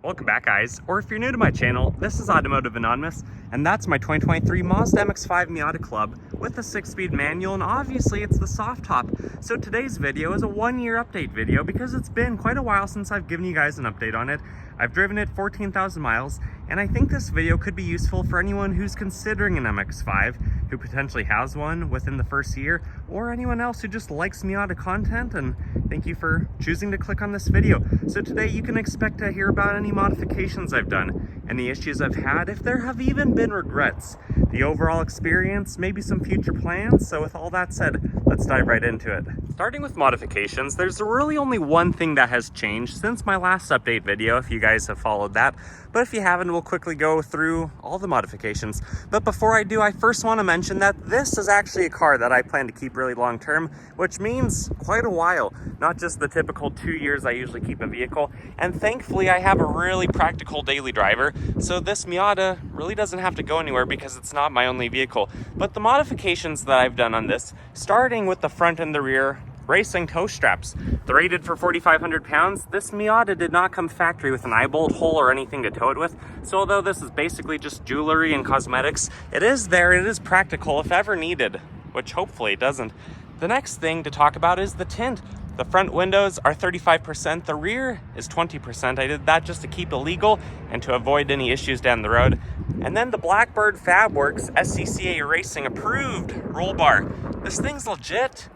Welcome back, guys, or if you're new to my channel, this is Automotive Anonymous, and that's my 2023 Mazda MX-5 Miata Club with a 6-speed manual, and obviously it's the soft top. So today's video is a 1-year update video because it's been quite a while since I've given you guys an update on it. I've driven it 14,000 miles, and I think this video could be useful for anyone who's considering an MX-5, who potentially has one within the first year, or anyone else who just likes Miata content, and thank you for choosing to click on this video. So today you can expect to hear about any modifications I've done, any issues I've had, if there have even been regrets, the overall experience, maybe some future plans. So with all that said, let's dive right into it. Starting with modifications, there's really only one thing that has changed since my last update video, if you guys have followed that. But if you haven't, we'll quickly go through all the modifications. But before I do, I first want to mention that this is actually a car that I plan to keep really long term, which means quite a while, not just the typical 2 years I usually keep a vehicle. And thankfully, I have a really practical daily driver, so this Miata really doesn't have to go anywhere because it's not my only vehicle. But the modifications that I've done on this, starting with the front and the rear racing tow straps. They're rated for 4,500 pounds. This Miata did not come factory with an eye bolt hole or anything to tow it with. So although this is basically just jewelry and cosmetics, it is there, it is practical if ever needed, which hopefully it doesn't. The next thing to talk about is the tint. The front windows are 35%, the rear is 20%. I did that just to keep it legal and to avoid any issues down the road. And then the Blackbird Fabworks SCCA Racing approved roll bar. This thing's legit.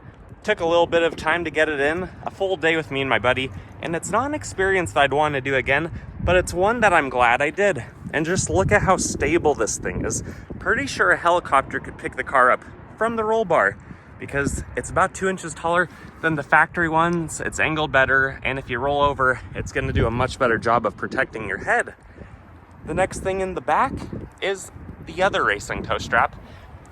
Took a little bit of time to get it in, a full day with me and my buddy, and it's not an experience that I'd want to do again, but it's one that I'm glad I did. And just look at how stable this thing is. Pretty sure a helicopter could pick the car up from the roll bar because it's about 2 inches taller than the factory ones. It's angled better, and if you roll over, it's going to do a much better job of protecting your head. The next thing in the back is the other racing tow strap.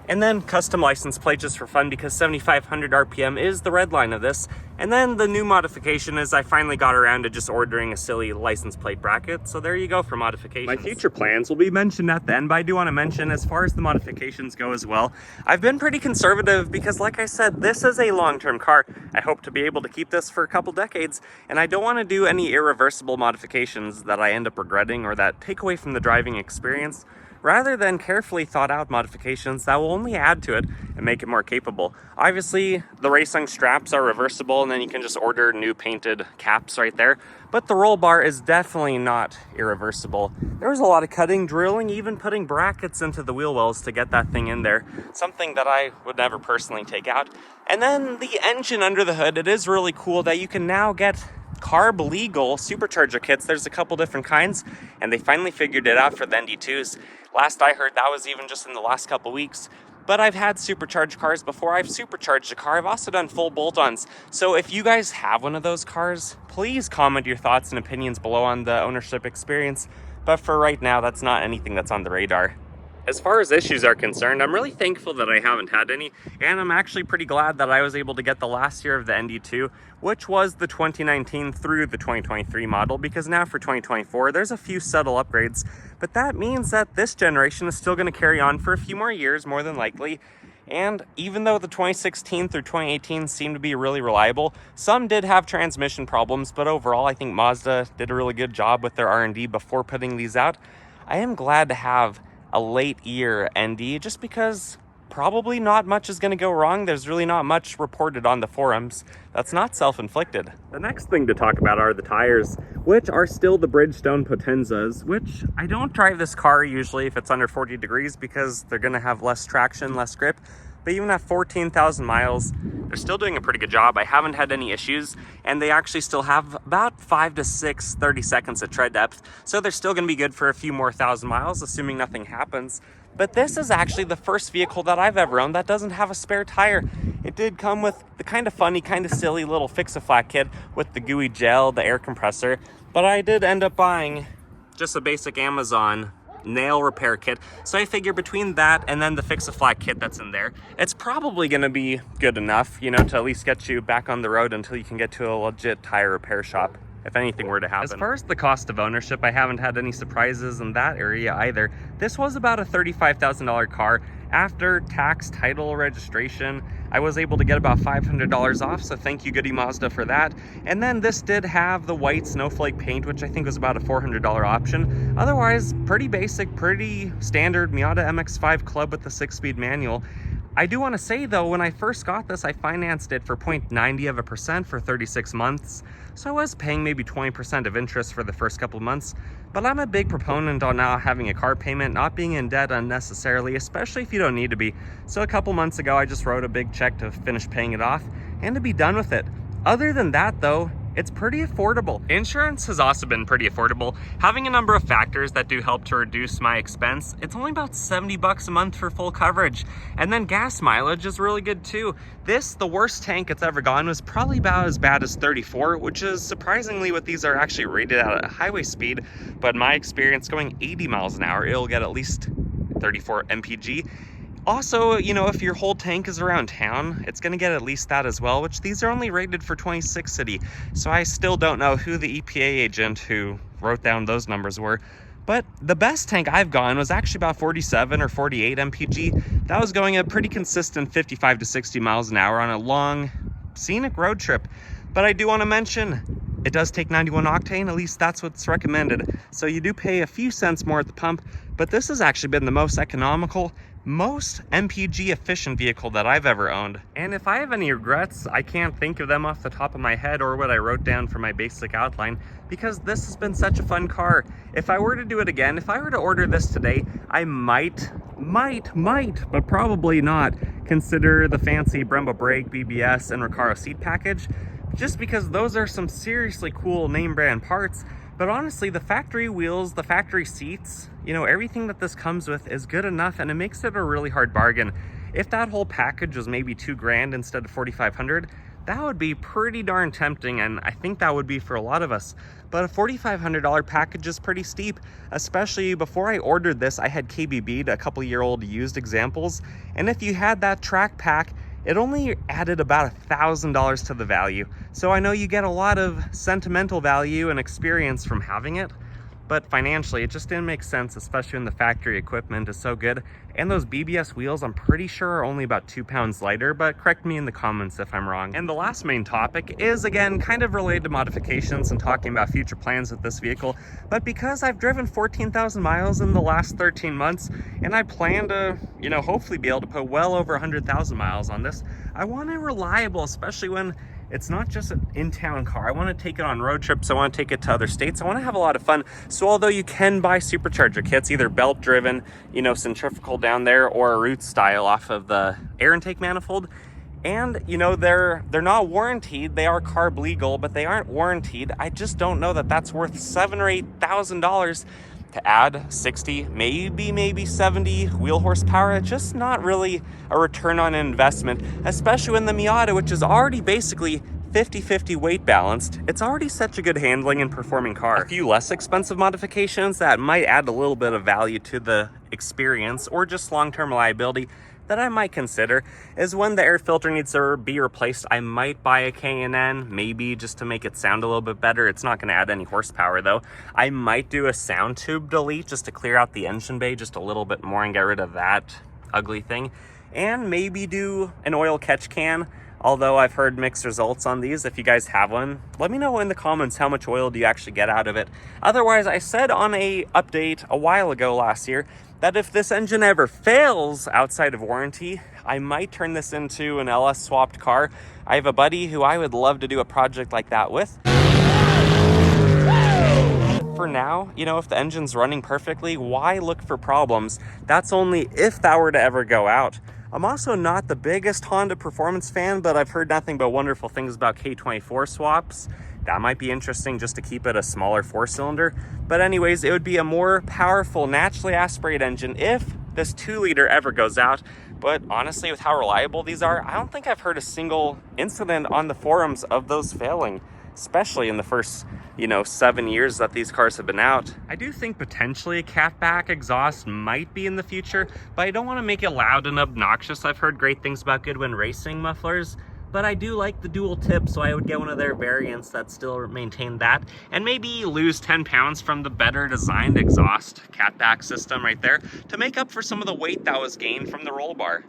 And then custom license plate just for fun because 7,500 RPM is the red line of this. And then the new modification is I finally got around to just ordering a silly license plate bracket. So there you go for modifications. My future plans will be mentioned at the end, but I do want to mention as far as the modifications go as well, I've been pretty conservative because like I said, this is a long-term car. I hope to be able to keep this for a couple decades, and I don't want to do any irreversible modifications that I end up regretting or that take away from the driving experience, rather than carefully thought out modifications that will only add to it and make it more capable. Obviously, the racing straps are reversible and then you can just order new painted caps right there, but the roll bar is definitely not irreversible. There was a lot of cutting, drilling, even putting brackets into the wheel wells to get that thing in there, something that I would never personally take out. And then the engine under the hood, it is really cool that you can now get carb legal supercharger kits. There's a couple different kinds, and they finally figured it out for the ND2s. Last I heard, that was even just in the last couple weeks. But I've had supercharged cars before. I've supercharged a car. I've also done full bolt-ons. So if you guys have one of those cars, please comment your thoughts and opinions below on the ownership experience. But for right now, that's not anything that's on the radar. As far as issues are concerned, I'm really thankful that I haven't had any, and I'm actually pretty glad that I was able to get the last year of the ND2, which was the 2019 through the 2023 model, because now for 2024, there's a few subtle upgrades, but that means that this generation is still going to carry on for a few more years, more than likely. And even though the 2016 through 2018 seemed to be really reliable, some did have transmission problems, but overall, I think Mazda did a really good job with their R&D before putting these out. I am glad to have a late year ND just because probably not much is going to go wrong. There's really not much reported on the forums that's not self-inflicted. The next thing to talk about are the tires, which are still the Bridgestone Potenzas, which I don't drive this car usually if it's under 40 degrees because they're going to have less traction, less grip. But even at 14,000 miles, they're still doing a pretty good job. I haven't had any issues, and they actually still have about 5 to 6 30 seconds of tread depth. So they're still gonna be good for a few more 1,000 miles, assuming nothing happens. But this is actually the first vehicle that I've ever owned that doesn't have a spare tire. It did come with the kind of funny, kind of silly little fix-a-flat kit with the gooey gel, the air compressor, but I did end up buying just a basic Amazon nail repair kit. So I figure between that and then the fix-a-flat kit that's in there, it's probably going to be good enough, you know, to at least get you back on the road until you can get to a legit tire repair shop, if anything were to happen. As far as the cost of ownership, I haven't had any surprises in that area either. This was about a $35,000 car, After tax, title, registration, I was able to get about $500 off, so thank you, Goody Mazda, for that. And then this did have the white snowflake paint, which I think was about a $400 option. Otherwise, pretty basic, pretty standard Miata MX-5 Club with the 6-speed manual. I do want to say though, when I first got this, I financed it for 0.90% for 36 months. So I was paying maybe 20% of interest for the first couple of months. But I'm a big proponent on not having a car payment, not being in debt unnecessarily, especially if you don't need to be. So a couple months ago, I just wrote a big check to finish paying it off and to be done with it. Other than that though, it's pretty affordable. Insurance has also been pretty affordable. Having a number of factors that do help to reduce my expense, it's only about 70 bucks a month for full coverage. And then gas mileage is really good too. The worst tank it's ever gone was probably about as bad as 34, which is surprisingly what these are actually rated at a highway speed. But in my experience, going 80 miles an hour, it'll get at least 34 mpg. Also, you know, if your whole tank is around town, it's going to get at least that as well, which these are only rated for 26 city. So I still don't know who the EPA agent who wrote down those numbers were. But the best tank I've gone was actually about 47 or 48 mpg. That was going a pretty consistent 55 to 60 miles an hour on a long scenic road trip. But I do want to mention, it does take 91 octane, at least that's what's recommended. So you do pay a few cents more at the pump, but this has actually been the most economical, most MPG efficient vehicle that I've ever owned. And if I have any regrets, I can't think of them off the top of my head or what I wrote down for my basic outline, because this has been such a fun car. If I were to do it again, if I were to order this today, I might, but probably not, consider the fancy Brembo brake, BBS, and Recaro seat package, just because those are some seriously cool name brand parts. But honestly, the factory wheels, the factory seats, you know, everything that this comes with is good enough, and it makes it a really hard bargain. If that whole package was maybe $2,000 instead of $4,500, that would be pretty darn tempting, and I think that would be for a lot of us. But a $4,500 package is pretty steep, especially before I ordered this, I had KBB'd a couple-year-old used examples, and if you had that track pack, it only added about $1,000 to the value. So I know you get a lot of sentimental value and experience from having it, but financially it just didn't make sense, especially when the factory equipment is so good. And those BBS wheels, I'm pretty sure, are only about 2 pounds lighter, but correct me in the comments if I'm wrong. And the last main topic is, again, kind of related to modifications and talking about future plans with this vehicle. But because I've driven 14,000 miles in the last 13 months, and I plan to, you know, hopefully be able to put well over 100,000 miles on this, I want it reliable, especially when it's not just an in-town car. I want to take it on road trips. I want to take it to other states. I want to have a lot of fun. So although you can buy supercharger kits, either belt driven, you know, centrifugal down there, or a root style off of the air intake manifold, and you know, they're not warranted. They are carb legal, but they aren't warranted. I just don't know that that's worth $7,000 or $8,000 to add 60, maybe 70 wheel horsepower. It's just not really a return on investment, especially when the Miata, which is already basically 50-50 weight balanced, it's already such a good handling and performing car. A few less expensive modifications that might add a little bit of value to the experience or just long-term reliability that I might consider is when the air filter needs to be replaced. I might buy a K&N, maybe just to make it sound a little bit better. It's not going to add any horsepower though. I might do a sound tube delete just to clear out the engine bay just a little bit more and get rid of that ugly thing. And maybe do an oil catch can, although I've heard mixed results on these. If you guys have one, let me know in the comments how much oil do you actually get out of it. Otherwise, I said on a update a while ago last year that if this engine ever fails outside of warranty, I might turn this into an LS swapped car. I have a buddy who I would love to do a project like that with. For now, you know, if the engine's running perfectly, why look for problems? That's only if that were to ever go out. I'm also not the biggest Honda performance fan, but I've heard nothing but wonderful things about K24 swaps. That might be interesting just to keep it a smaller 4-cylinder. But anyways, it would be a more powerful, naturally aspirated engine if this 2-liter ever goes out. But honestly, with how reliable these are, I don't think I've heard a single incident on the forums of those failing, especially in the first, 7 years that these cars have been out. I do think potentially a catback exhaust might be in the future, but I don't want to make it loud and obnoxious. I've heard great things about Goodwin Racing mufflers, but I do like the dual tip, so I would get one of their variants that still maintain that, and maybe lose 10 pounds from the better designed exhaust catback system right there to make up for some of the weight that was gained from the roll bar.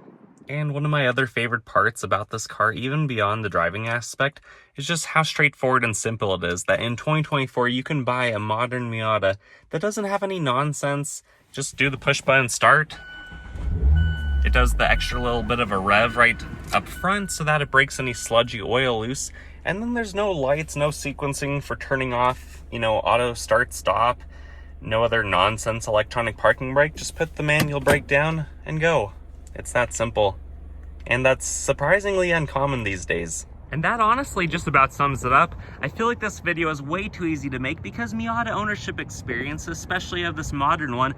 And one of my other favorite parts about this car, even beyond the driving aspect, is just how straightforward and simple it is, that in 2024 you can buy a modern Miata that doesn't have any nonsense. Just do the push button start. It does the extra little bit of a rev right up front so that it breaks any sludgy oil loose. And then there's no lights, no sequencing for turning off, auto start stop, no other nonsense electronic parking brake. Just put the manual brake down and go. It's that simple. And that's surprisingly uncommon these days. And that honestly just about sums it up. I feel like this video is way too easy to make because Miata ownership experience, especially of this modern one,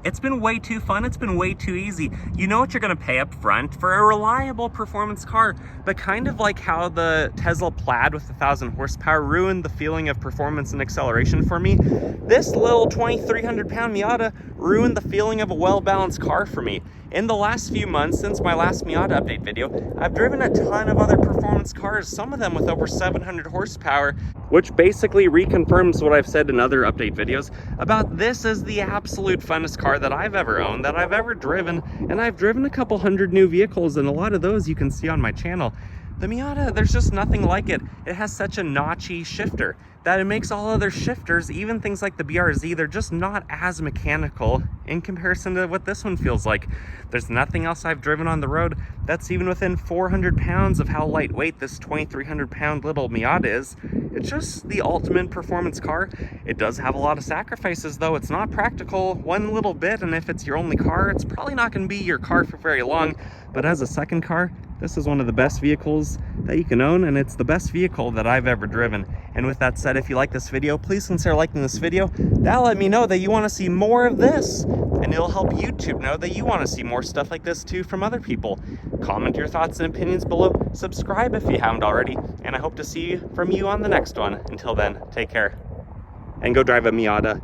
it's been way too fun, it's been way too easy. You know what you're gonna pay up front for a reliable performance car, but kind of like how the Tesla Plaid with 1,000 horsepower ruined the feeling of performance and acceleration for me, this little 2,300 pound Miata ruined the feeling of a well-balanced car for me. In the last few months, since my last Miata update video, I've driven a ton of other performance cars, some of them with over 700 horsepower, which basically reconfirms what I've said in other update videos about this is the absolute funnest car that I've ever owned, that I've ever driven, and I've driven a couple hundred new vehicles, and a lot of those you can see on my channel. The Miata, there's just nothing like it. It has such a notchy shifter that it makes all other shifters, even things like the BRZ, they're just not as mechanical in comparison to what this one feels like. There's nothing else I've driven on the road that's even within 400 pounds of how lightweight this 2,300 pound little Miata is. It's just the ultimate performance car. It does have a lot of sacrifices though. It's not practical one little bit, and if it's your only car, it's probably not going to be your car for very long. But as a second car, this is one of the best vehicles that you can own, and it's the best vehicle that I've ever driven. And with that said, if you like this video, please consider liking this video. That'll let me know that you want to see more of this, and it'll help YouTube know that you want to see more stuff like this too from other people. Comment your thoughts and opinions below. Subscribe if you haven't already, and I hope to see from you on the next one. Until then, take care, and go drive a Miata.